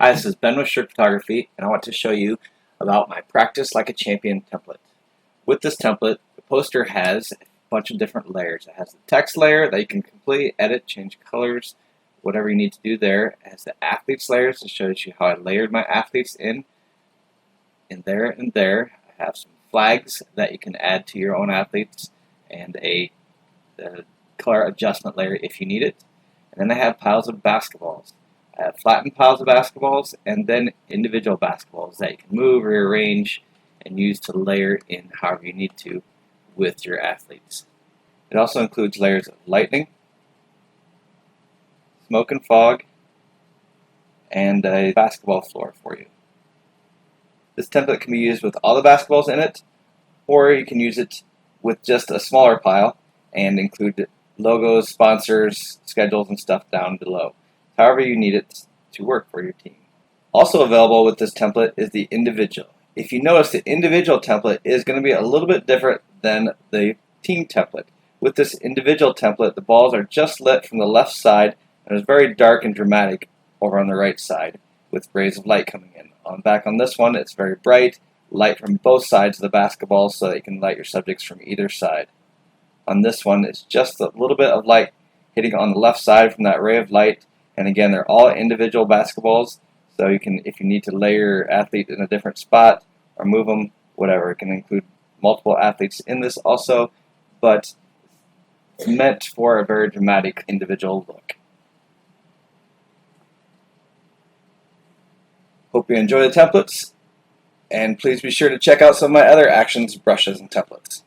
Hi, this is Ben with Shirk Photography, and I want to show you about my Practice Like a Champion template. With this template, the poster has a bunch of different layers. It has the text layer that you can completely edit, change colors, whatever you need to do there. It has the athletes layers that shows you how I layered my athletes in there and there. I have some flags that you can add to your own athletes and a color adjustment layer if you need it. And then I have piles of basketballs. I have flattened piles of basketballs and then individual basketballs that you can move, rearrange, and use to layer in however you need to with your athletes. It also includes layers of lightning, smoke and fog, and a basketball floor for you. This template can be used with all the basketballs in it, or you can use it with just a smaller pile and include logos, sponsors, schedules, and stuff down below. However you need it to work for your team. Also available with this template is the individual. If you notice, the individual template is going to be a little bit different than the team template. With this individual template, the balls are just lit from the left side, and it's very dark and dramatic over on the right side with rays of light coming in. Back on this one, it's very bright, light from both sides of the basketball so that you can light your subjects from either side. On this one, it's just a little bit of light hitting on the left side from that ray of light. And again, they're all individual basketballs, so you can, if you need to layer your athlete in a different spot or move them, whatever. It can include multiple athletes in this also, but it's meant for a very dramatic individual look. Hope you enjoy the templates, and please be sure to check out some of my other actions, brushes, and templates.